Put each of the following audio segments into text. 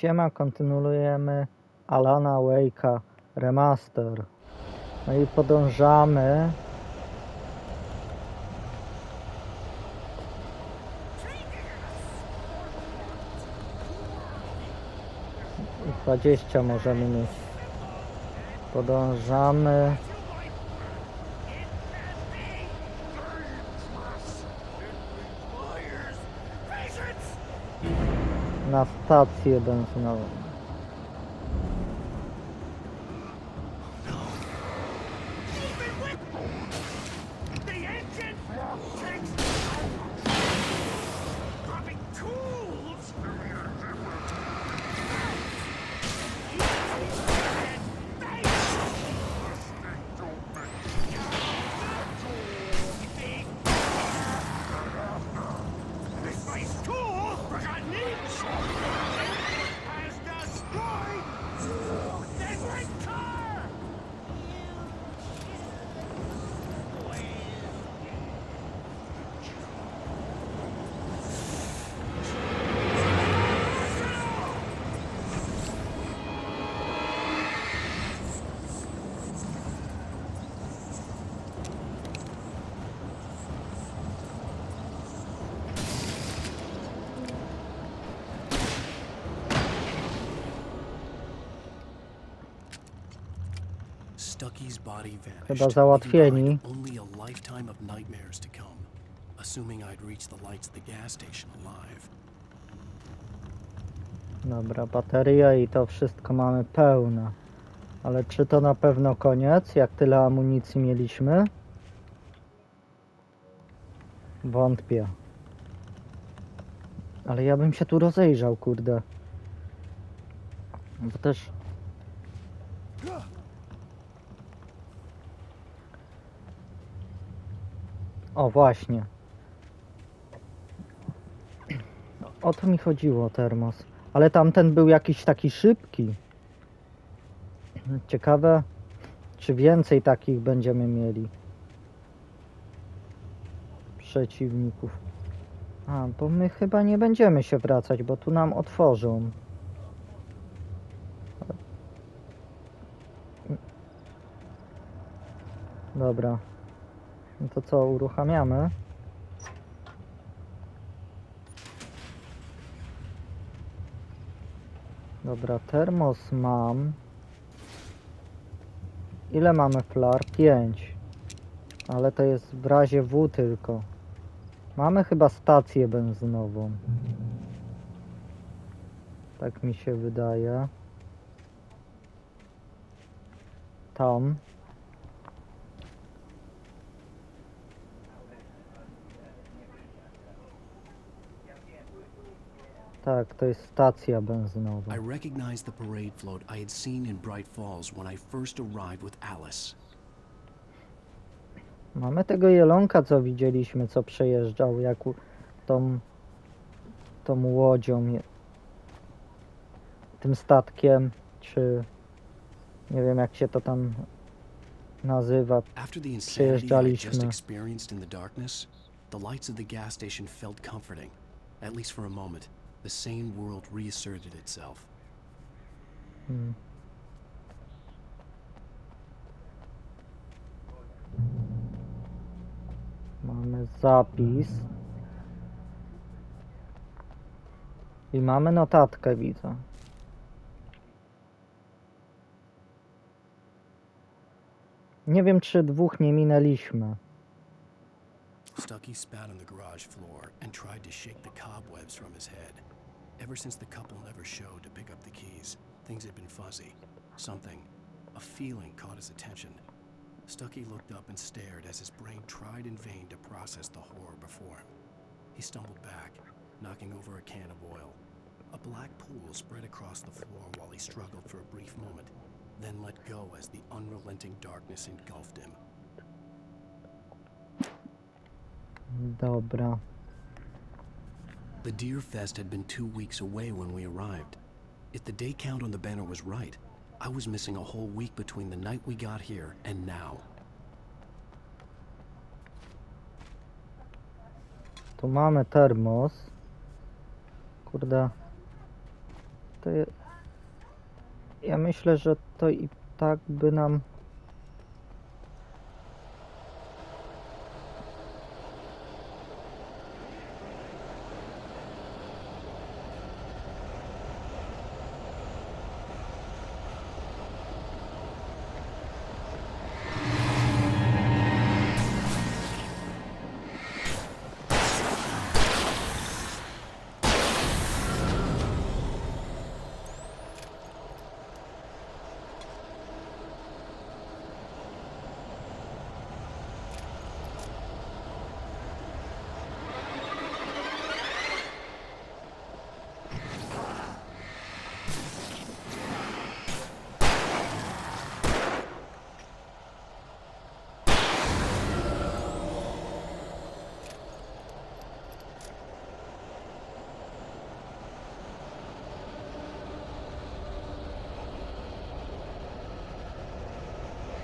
Siema, kontynuujemy Alana Wake'a Remaster. No i podążamy. I 20 możemy mieć. Podążamy. Na stację benzynową. Stucky's body vanished. Chyba załatwieni. Only a lifetime of nightmares to come, assuming I'd reach the lights of the gas station alive. Dobra, bateria i to wszystko mamy pełne. Ale czy to na pewno koniec, jak tyle amunicji mieliśmy? Wątpię. Ale ja bym się tu rozejrzał, kurde. Bo też... O, właśnie. O to mi chodziło, termos. Ale tamten był jakiś taki szybki. Ciekawe, czy więcej takich będziemy mieli. Przeciwników. A, bo my chyba nie będziemy się wracać, bo tu nam otworzą. Dobra. No to co, uruchamiamy? Dobra, termos mam. Ile mamy flar? 5. Ale to jest w razie W tylko. Mamy chyba stację benzynową. Tak mi się wydaje. Tam. Tak, to jest stacja benzynowa. I recognized the parade float I had seen in Bright Falls when I first arrived with Alice. Mamy tego jelonka, co widzieliśmy, co przejeżdżał, jak tą łodzią, tym statkiem, czy nie wiem, jak się to tam nazywa. After the insanity I just Przejeżdżaliśmy. experienced in the darkness, the lights of the gas station felt comforting, at least for a moment. The sane world reasserted itself. Mamy zapis. I mamy notatkę, widzę. Nie wiem, czy dwóch nie minęliśmy. Stucky spat on the garage floor and tried to shake the cobwebs from his head. Ever since the couple never showed to pick up the keys, things had been fuzzy. Something, a feeling caught his attention. Stucky looked up and stared as his brain tried in vain to process the horror before him. He stumbled back, knocking over a can of oil. A black pool spread across the floor while he struggled for a brief moment, then let go as the unrelenting darkness engulfed him. Dobra. The Deer Fest had been 2 weeks away when we arrived. If the day count on the banner was right, I was missing a whole week between the night we got here and now. Tu mamy termos. Kurde. To ja myślę, że to i tak by nam...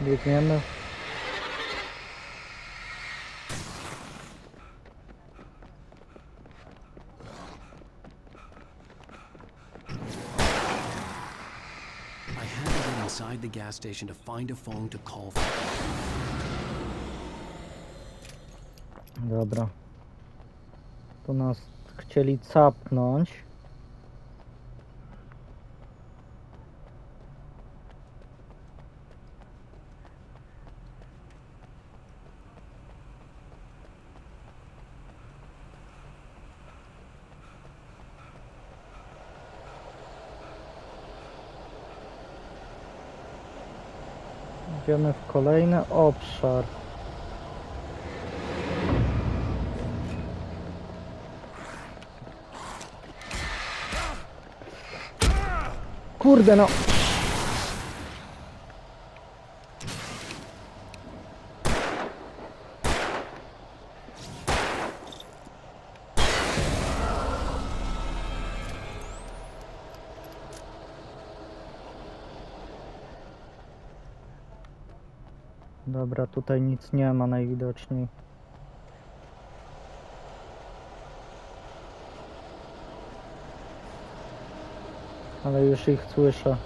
Biegniemy. I had to get inside the gas station to find a phone to call for. Dobra. Tu nas chcieli capnąć. Idziemy w kolejny obszar. Kurde no! Dobra, tutaj nic nie ma najwidoczniej. Ale już ich słyszę.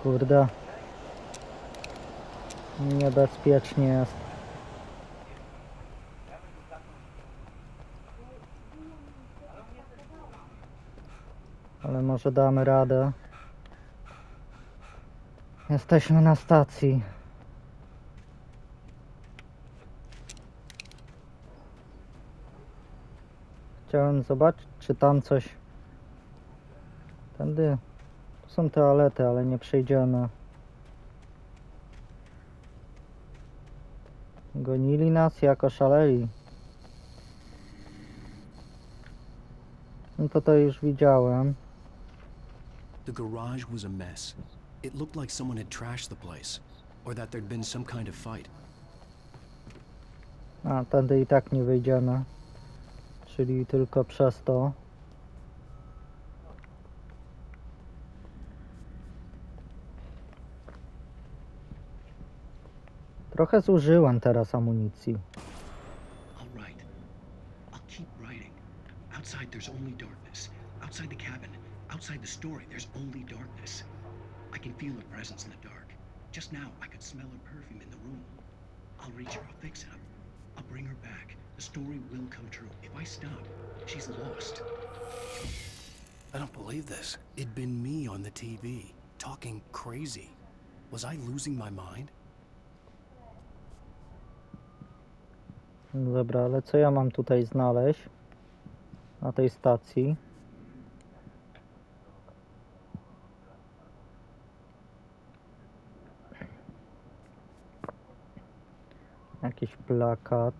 Kurde. Niebezpiecznie jest. Ale może damy radę. Jesteśmy na stacji. Chciałem zobaczyć, czy tam coś... Tędy... Tu są toalety, ale nie przejdziemy. Gonili nas jako szaleli. No to już widziałem. The garage was a mess. It looked like someone had trashed the place, or that there'd been some kind of fight. A, tędy i tak nie wyjdziemy. Czyli tylko przez to. Trochę zużyłem teraz amunicji. All right. I'll keep writing. Outside there's only darkness. Outside the cabin, outside the story, there's only darkness. I can feel her presence in the dark. Just now, I could smell her perfume in the room. I'll reach her, I'll fix it up. I'll bring her back. The story will come true. If I stop, she's lost. I don't believe this. It'd been me on the TV, talking crazy. Was I losing my mind? Dobra, ale co ja mam tutaj znaleźć? Na tej stacji? Jakiś plakat.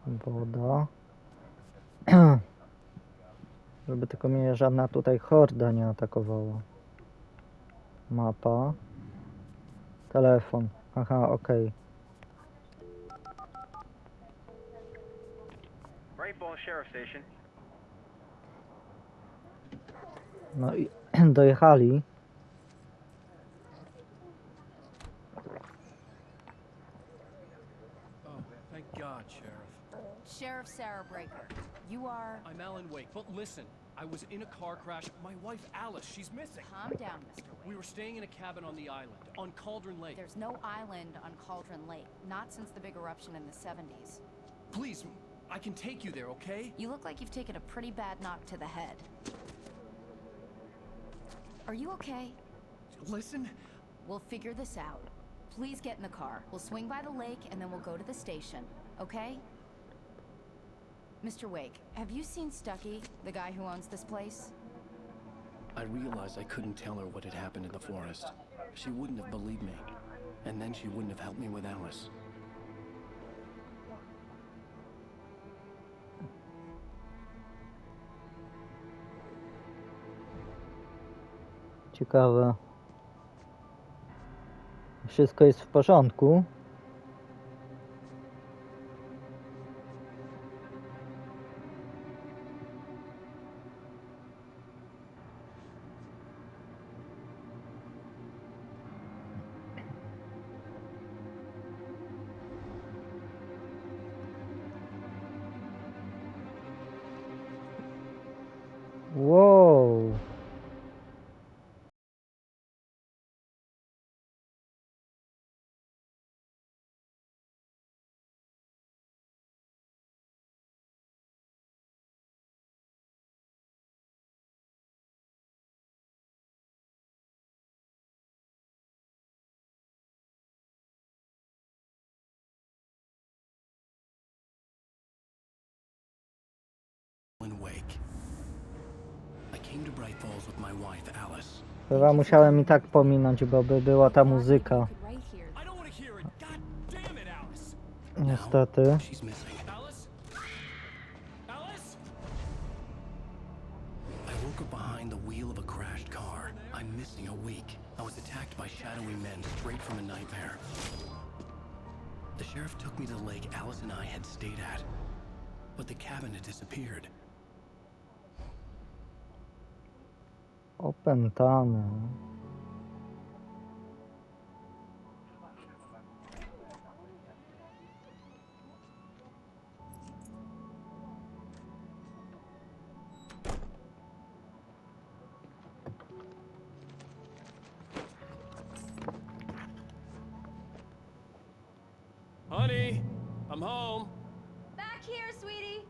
Woda. Żeby tylko mnie żadna tutaj horda nie atakowała. Mapa. Telefon. Aha, okej. No i dojechali. Oh, thank God, Sheriff. Sheriff Sarah Breaker, you are... I'm Alan Wake, but listen, I was in a car crash. My wife, Alice, she's missing. Calm down, Mr. Wake. We were staying in a cabin on the island, on Cauldron Lake. There's no island on Cauldron Lake, not since the big eruption in the 70s. Please, I can take you there, okay? You look like you've taken a pretty bad knock to the head. Are you okay? Listen, We'll figure this out. Please get in the car. We'll swing by the lake and then we'll go to the station, okay? Mr. Wake, have you seen Stucky, the guy who owns this place? I realized I couldn't tell her what had happened in the forest. She wouldn't have believed me. And then she wouldn't have helped me with Alice. Ciekawe. Wszystko jest w porządku. Wow. Alan Wake. I came to Bright Falls with my wife, Alice. Chyba musiałem i tak pominąć, bo by była ta muzyka. I don't want to hear it. God damn it, Alice. Niestety. Now, she's missing. Alice? Alice? I woke up behind the wheel of a crashed car. I'm missing a week. I was attacked by shadowy men straight from a nightmare. The sheriff took me to the lake Alice and I had stayed at. But the cabin had disappeared. Opentany. Honey, I'm home. Back here, sweetie.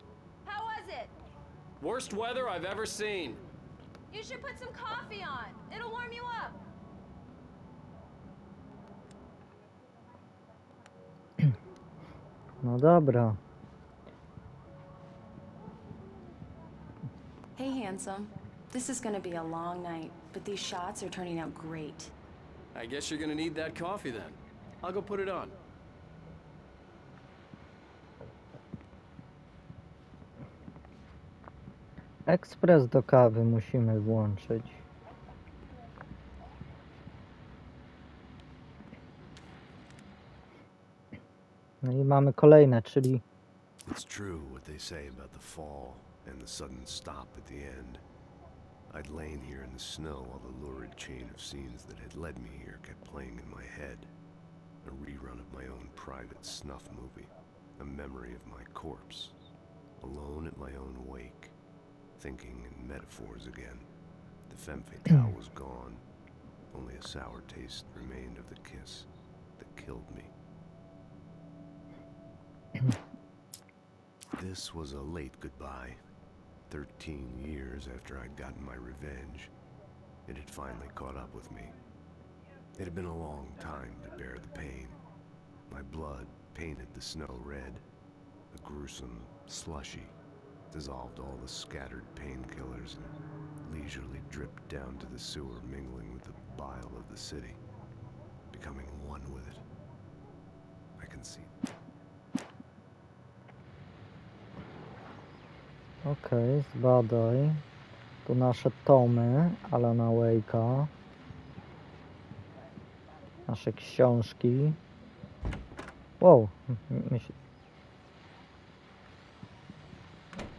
How was it? Worst weather I've ever seen. You should put some coffee on. It'll warm you up. No dobra. Hey, handsome. This is gonna be a long night, but these shots are turning out great. I guess you're gonna need that coffee then. I'll go put it on. Ekspres do kawy musimy włączyć. No i mamy kolejne, czyli It's true what they say about the fall and the sudden stop at the end. I'd lain here in the snow while the lurid chain of scenes that had led me here kept playing in my head. A rerun of my own private snuff movie. A memory of my corpse. Alone at my own wake. Thinking in metaphors again. The femme fatale was gone. Only a sour taste remained of the kiss that killed me. This was a late goodbye. 13 years after I'd gotten my revenge, it had finally caught up with me. It had been a long time to bear the pain. My blood painted the snow red. A gruesome slushy dissolved all the scattered painkillers and leisurely dripped down to the sewer, mingling with the bile of the city, becoming one with it. I can see. Okej, zbadaj. Tu nasze tomy Alana Wake'a. Nasze książki. Wow.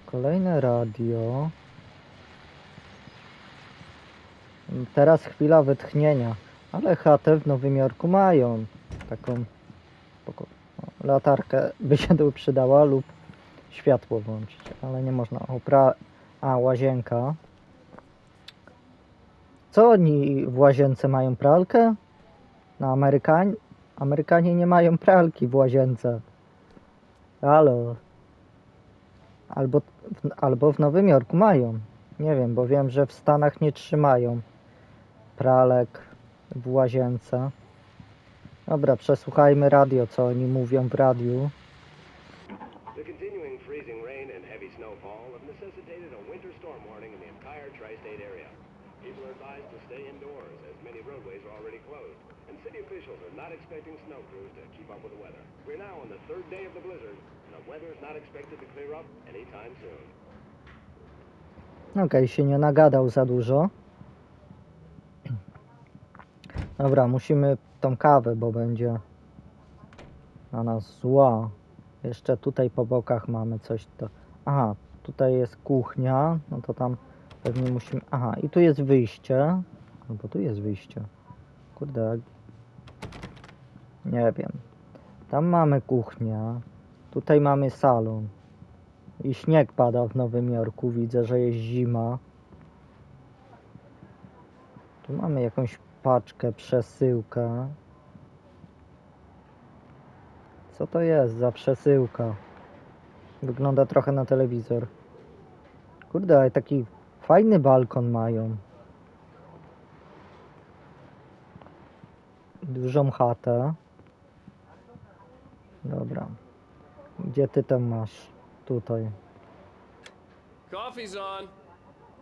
Kolejne radio. Teraz chwila wytchnienia. Ale chatę w Nowym Jorku mają. Taką latarkę by się tu przydała lub światło włączyć. Ale nie można. Łazienka. Co oni w łazience mają pralkę? No Amerykanie nie mają pralki w łazience. Halo. Albo w Nowym Jorku mają. Nie wiem, bo wiem, że w Stanach nie trzymają pralek w łazience. Dobra, przesłuchajmy radio, co oni mówią w radiu. The continuing freezing rain and heavy snowfall have necessitated a winter storm warning in the entire tri-state area. People are advised to stay indoors as many roadways are already closed, and city officials are not expecting snow crews to keep up with the weather. We're now on the third day of the blizzard, and the weather is not expected to clear up anytime soon. Okej, się nie nagadał za dużo. Dobra, musimy tą kawę, bo będzie na nas zła. Jeszcze tutaj po bokach mamy coś to... Aha, tutaj jest kuchnia, no to tam pewnie musimy... Aha, i tu jest wyjście. Albo tu jest wyjście. Kurde, nie wiem. Tam mamy kuchnię. Tutaj mamy salon. I śnieg pada w Nowym Jorku. Widzę, że jest zima. Tu mamy jakąś paczkę, przesyłkę. Co to jest za przesyłka? Wygląda trochę na telewizor. Kurde, ale taki fajny balkon mają. Dużą chatę. Dobra. Gdzie ty tam masz? Tutaj. Coffee's on.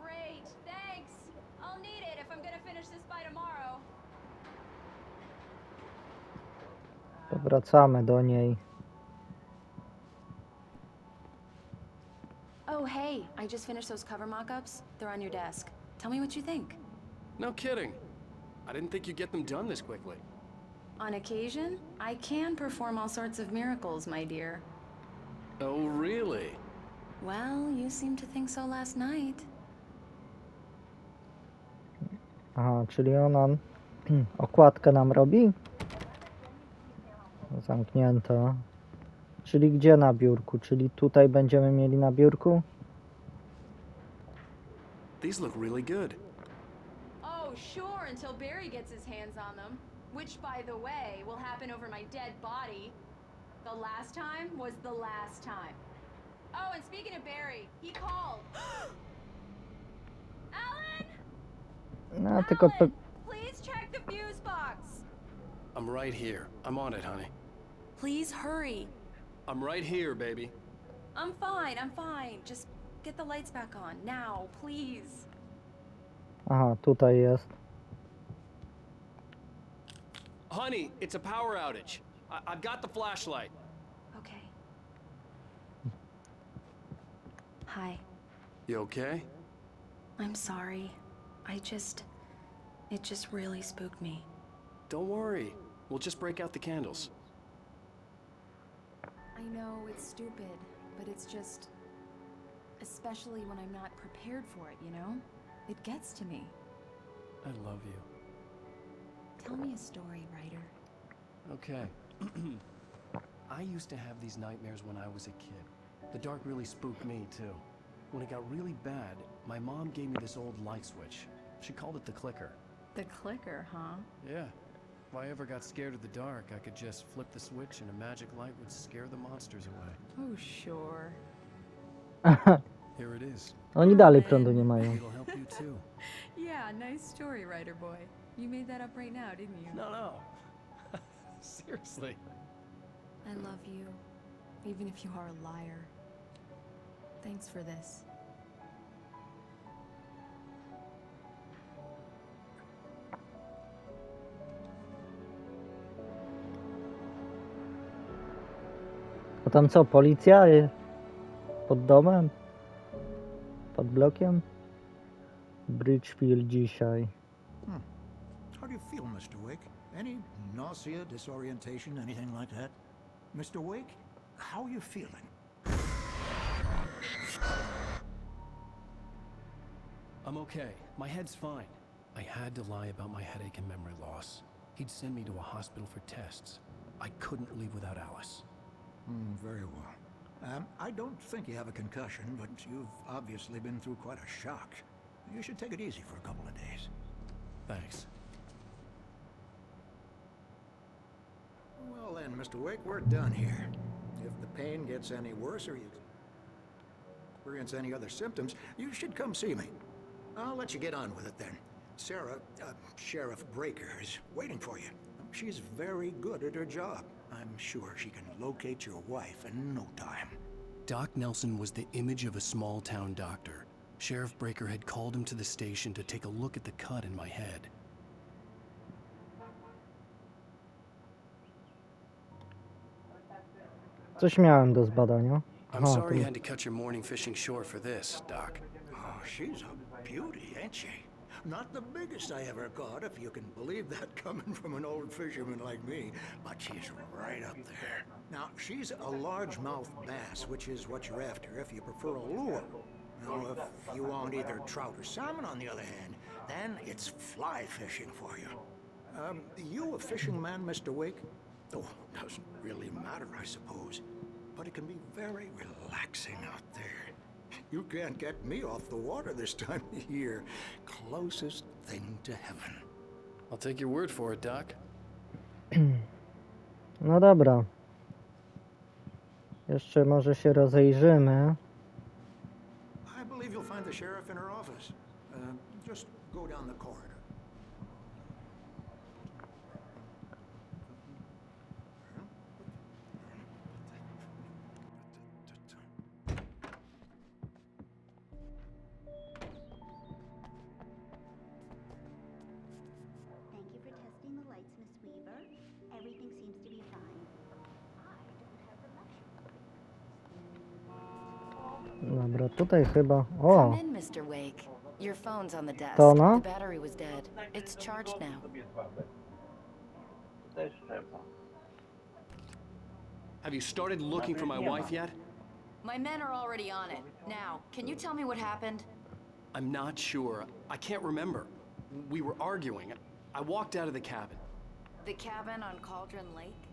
Great, thanks. I'll need it if I'm gonna finish this by tomorrow. To wracamy do niej. Oh, hey, I just finished those cover mock-ups. They're on your desk. Tell me what you think. No kidding. I didn't think you'd get them done this quickly. On occasion, I can perform all sorts of miracles, my dear. Oh, really? Well, you seemed to think so last night. Aha, czyli ona okładkę nam robi? Zamknięta. Czyli gdzie na biurku? Czyli tutaj będziemy mieli na biurku? These look really good. Oh, sure, until Barry gets his hands on them. Which, by the way, will happen over my dead body. The last time was the last time. Oh, and speaking of Barry, he called. Alan! No, tylko... Alan, please check the fuse box. I'm right here. I'm on it, honey. Please hurry. I'm right here, baby. I'm fine. Just get the lights back on. Now, please. Aha, tutaj jest. Honey, it's a power outage. I've got the flashlight. Okay. Hi. You okay? I'm sorry. It just really spooked me. Don't worry. We'll just break out the candles. I know it's stupid, but it's just... Especially when I'm not prepared for it, you know? It gets to me. I love you. Tell me a story, writer. Okay. I used to have these nightmares when I was a kid. The dark really spooked me, too. When it got really bad, my mom gave me this old light switch. She called it the clicker. The clicker, huh? Yeah. If I ever got scared of the dark, I could just flip the switch and a magic light would scare the monsters away. Oh, sure. Here it is. Oni dalej prądu nie mają. It'll help you, too. Yeah, nice story, writer boy. You made that up right now, didn't you? No. Seriously. I love you, even if you are a liar. Thanks for this. A tam co, policja? Pod domem? Pod blokiem? Bridgefield dzisiaj. How do you feel, Mr. Wake? Any nausea, disorientation, anything like that? Mr. Wake, how are you feeling? I'm okay. My head's fine. I had to lie about my headache and memory loss. He'd send me to a hospital for tests. I couldn't leave without Alice. Very well. I don't think you have a concussion, but you've obviously been through quite a shock. You should take it easy for a couple of days. Thanks. Well then, Mr. Wake, we're done here. If the pain gets any worse or you experience any other symptoms, you should come see me. I'll let you get on with it then. Sarah, Sheriff Breaker, is waiting for you. She's very good at her job. I'm sure she can locate your wife in no time. Doc Nelson was the image of a small-town doctor. Sheriff Breaker had called him to the station to take a look at the cut in my head. Coś miałem do zbadania. I'm sorry you had to cut your morning fishing short for this, Doc. Oh, she's a beauty, ain't she? Not the biggest I ever caught, if you can believe that coming from an old fisherman like me, but she's right up there. Now, she's a largemouth bass, which is what you're after if you prefer a lure. Now, if you want either trout or salmon, on the other hand, then it's fly fishing for you. You a fishing man, Mr. Wake? Oh, doesn't really matter, I suppose. But it can be very relaxing out there. You can't get me off the water this time of year. Closest thing to heaven. I'll take your word for it, Doc. No dobra. Jeszcze może się rozejrzymy. I believe you'll find the sheriff in her office. Just go down the corridor. Thank you for testing the lights, Miss Weaver. Everything seems to be fine. Dobra, tutaj chyba... Come O! in, Mr. Wake. Your phone's on the desk. To ona? The battery was dead. It's charged now. Have you started looking for my wife yet? My men are already on it. Now, can you tell me what happened? I'm not sure. I can't remember. We were arguing. I walked out of the cabin. The cabin on Cauldron Lake?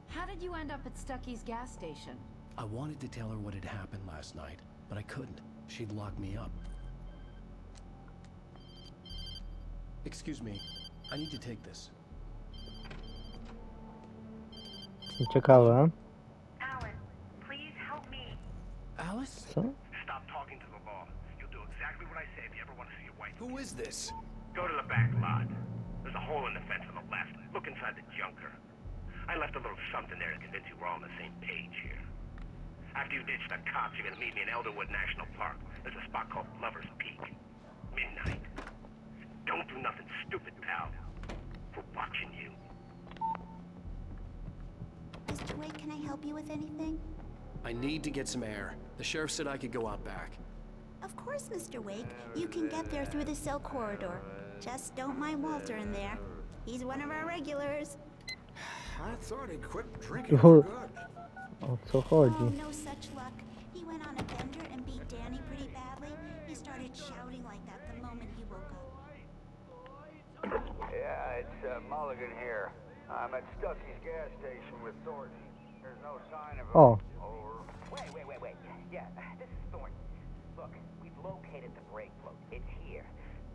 How did you end up at Stucky's gas station? I wanted to tell her what had happened last night, but I couldn't. She'd lock me up. Excuse me. I need to take this. Ciekawe. Alan, please help me. Alice? Co? Stop talking to the law. You'll do exactly what I say if you ever want to see your wife. Who is this? Go to the back lot. There's a hole in the fence on the left. Look inside the junker. I left a little something there to convince you we're all on the same page here. After you ditch the cops, you're gonna meet me in Elderwood National Park. There's a spot called Lover's Peak. Midnight. Don't do nothing stupid, pal. We're watching you. Mr. Wake, can I help you with anything? I need to get some air. The sheriff said I could go out back. Of course, Mr. Wake. You can get there through the cell corridor. Just don't mind Walter in there. He's one of our regulars. I thought he quit drinking for good. O co Oh, chodzi? no such luck. He went on a bender and beat Danny pretty badly. He started shouting like that the moment he woke up. Yeah, it's Mulligan here. I'm at Stucky's gas station with Thornton. There's no sign of him. O, Wait. Yeah, this is Thornton. Look, we've located the brake float. It's here.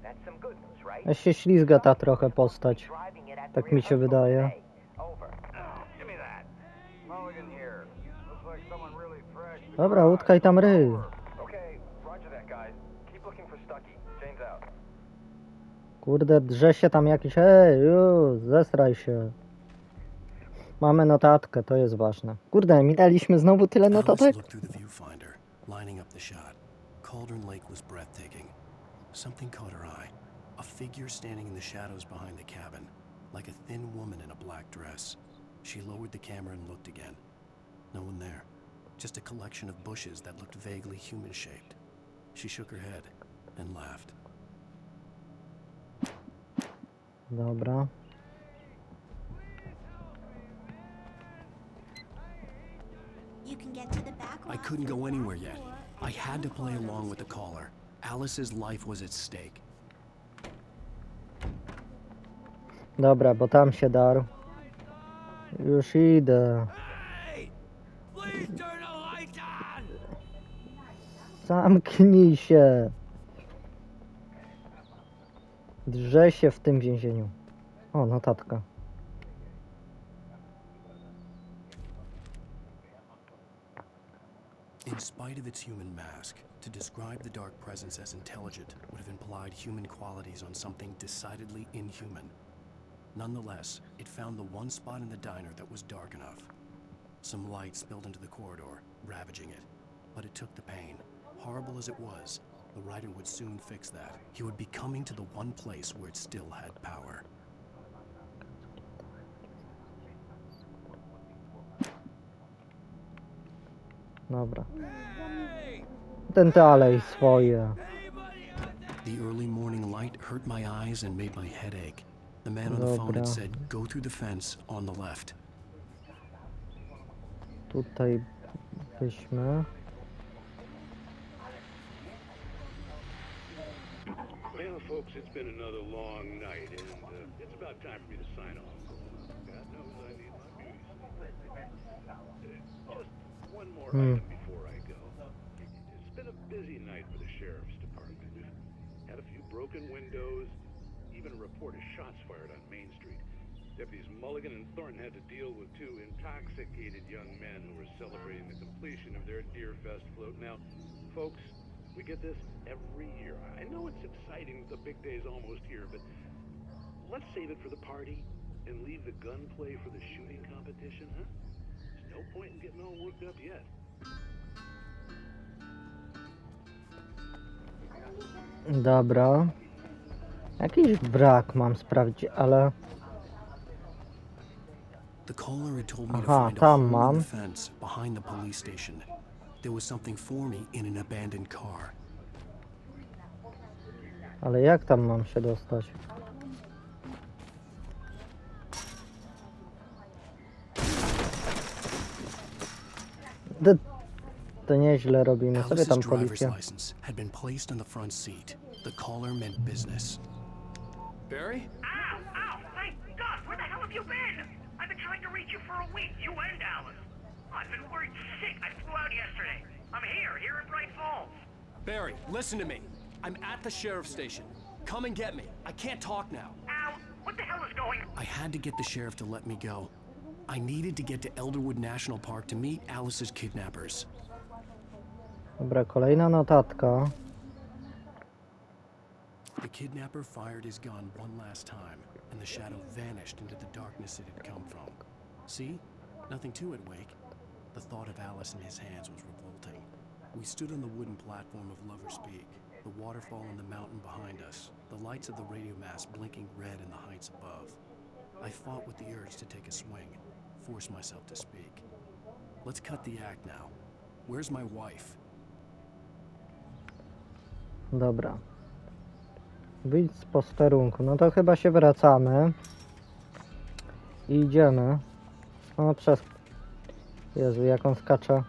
That's some good news, right? się ślizga ta trochę postać. Tak mi się wydaje. Over. Give me that. Mulligan here. Looks like someone really thrashed the Dobra, garage. utkaj tam ryj. Okay, roger that, guys. Keep looking for Stucky. Jane's out. Kurde, drze się tam jakiś... Ej, zesraj się. Mamy notatkę, to jest ważne. Kurde, minęliśmy znowu tyle Alice notatek. looked through the viewfinder, lining up the shot. Cauldron Lake was breathtaking. Something caught her eye. A figure standing in the shadows behind the cabin, like a thin woman in a black dress. She lowered the camera and looked again. No one there. Just a collection of bushes that looked vaguely human-shaped. She shook her head and laughed. Dobra. You can get to the back I wall couldn't through go the anywhere back yet. door I and had to the play corridor along with the stairs. caller. Alice's life was at stake. Dobra, bo tam się darł. Już idę. Hey! Please turn the lights on! Zamknij się. Drze się w tym więzieniu. O, notatka. In spite of its human mask, to describe the dark presence as intelligent would have implied human qualities on something decidedly inhuman. Nonetheless, it found the one spot in the diner that was dark enough. Some light spilled into the corridor, ravaging it. But it took the pain. Horrible as it was, the writer would soon fix that. He would be coming to the one place where it still had power. Dobra. Ten dalej swoje. The early morning light hurt my eyes and made my head ache. The man on the phone Dobra. had said, go through the fence on the left. Tutaj byśmy. Well, folks, it's been another long night, and it's about time for me to sign off. God knows I need my beauty sleep. Just one more item before I go. It's been a busy night for the sheriff's department. We've had a few broken windows, even a report of shots fired on Main Street. Deputies Mulligan and Thornton had to deal with two intoxicated young men who were celebrating the completion of their Deer Fest float. Now, folks, we get this every year. I know it's exciting, the big day's almost here, but let's save it for the party and leave the gunplay for the shooting competition, huh? There's no point in getting all worked up yet. Dobra. Jakiś brak mam sprawdzić, ale... The caller had told me to Aha, find a tam hole in mam. the fence behind the police station. There was something for me in an abandoned car. Ale jak tam mam się dostać? To nieźle robimy sobie Alice's tam driver's policję. license had been placed on the front seat. The caller meant business. Barry? Ow! Ow! Thank God! Where the hell have you been? I've been trying to reach you for a week, you and Alice. I've been worried sick. I flew out yesterday. I'm here in Bright Falls. Barry, listen to me. I'm at the sheriff's station. Come and get me. I can't talk now. Al, what the hell is going on? I had to get the sheriff to let me go. I needed to get to Elderwood National Park to meet Alice's kidnappers. Dobra, kolejna notatka. The kidnapper fired his gun one last time, and the shadow vanished into the darkness it had come from. See? Nothing to it, Wake. The thought of Alice in his hands was revolting. We stood on the wooden platform of Lover's Peak, the waterfall on the mountain behind us, the lights of the radio mast blinking red in the heights above. I fought with the urge to take a swing, force myself to speak. Let's cut the act now. Where's my wife? Dobra. Wyjdź z posterunku. No to chyba się wracamy. I idziemy. O, przez... Jezu, jak on skacze.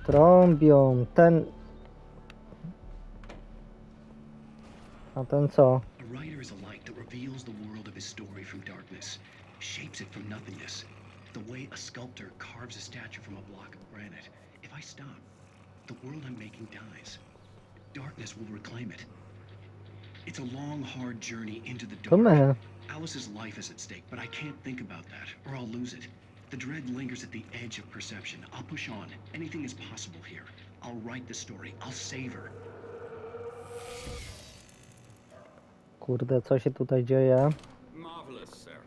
Trąbią. Ten... A ten co? A writer is a light that reveals the world of his story from darkness, shapes it from nothingness. The way a sculptor carves a statue from a block of granite. If I stop, the world I'm making dies. Darkness will reclaim it. It's a long, hard journey into the To dark. my. Alice's life is at stake, but I can't think about that, or I'll lose it. The dread lingers at the edge of perception. I'll push on. Anything is possible here. I'll write the story. I'll save her. Kurde, co się tutaj dzieje? Marvelous, sir.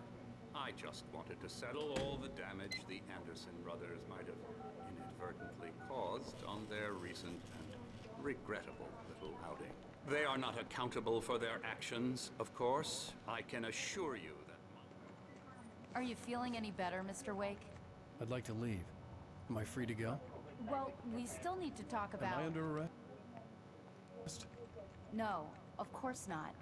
I just wanted to settle all the damage the Anderson brothers might have inadvertently caused on their recent and regrettable little outing. They are not accountable for their actions, of course. I can assure you that... Are you feeling any better, Mr. Wake? I'd like to leave. Am I free to go? Well, we still need to talk about... Am I under arrest? No, of course not.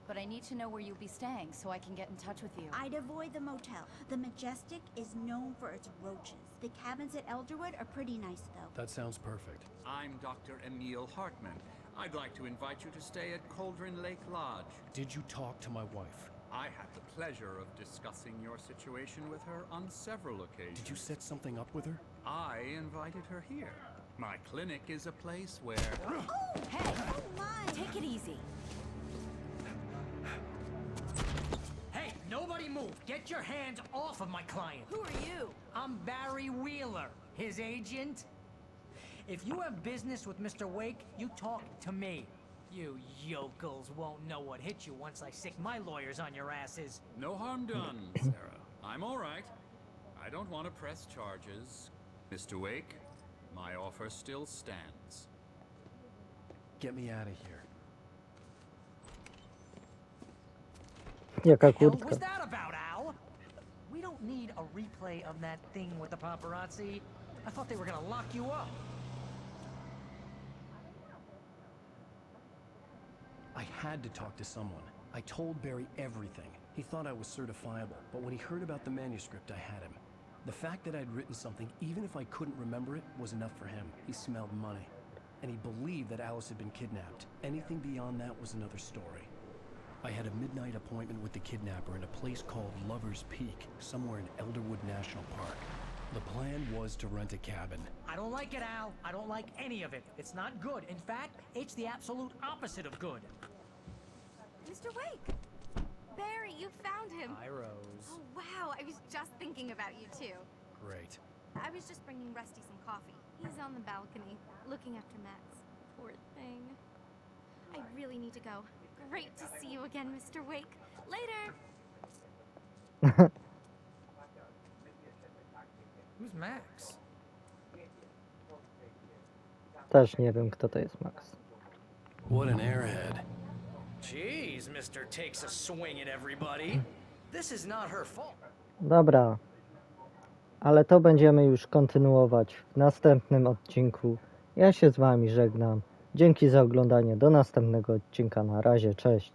But I need to know where you'll be staying so I can get in touch with you. I'd avoid the motel. The Majestic is known for its roaches. The cabins at Elderwood are pretty nice, though. That sounds perfect. I'm Dr. Emil Hartman. I'd like to invite you to stay at Cauldron Lake Lodge. Did you talk to my wife? I had the pleasure of discussing your situation with her on several occasions. Did you set something up with her? I invited her here. My clinic is a place where... Oh, Hey! oh my! Take it easy. Hey, nobody move! Get your hands off of my client! Who are you? I'm Barry Wheeler, his agent. If you have business with Mr. Wake, you talk to me. You yokels won't know what hit you once I sick my lawyers on your asses. No harm done, Sarah. I'm all right. I don't want to press charges. Mr. Wake, my offer still stands. Get me out of here. Jaka What the hell was kurtka. that about, Al? We don't need a replay of that thing with the paparazzi. I thought they were gonna lock you up. I had to talk to someone. I told Barry everything. He thought I was certifiable, but when he heard about the manuscript, I had him. The fact that I'd written something, even if I couldn't remember it, was enough for him. He smelled money. And he believed that Alice had been kidnapped. Anything beyond that was another story. I had a midnight appointment with the kidnapper in a place called Lover's Peak, somewhere in Elderwood National Park. The plan was to rent a cabin. I don't like it, Al. I don't like any of it. It's not good. In fact, it's the absolute opposite of good. Mr. Wake! Barry, you found him! Hi, Rose. Oh, wow, I was just thinking about you, too. Great. I was just bringing Rusty some coffee. He's on the balcony, looking after Max. Poor thing. I really need to go. Great to see you again, Mr. Wake. Later! Who's Max? Też nie wiem, kto to jest Max. What an airhead. Jeez, Mr. Takes a swing at everybody. This is not her fault. Dobra. Ale to będziemy już kontynuować w następnym odcinku. Ja się z wami żegnam. Dzięki za oglądanie. Do następnego odcinka. Na razie. Cześć.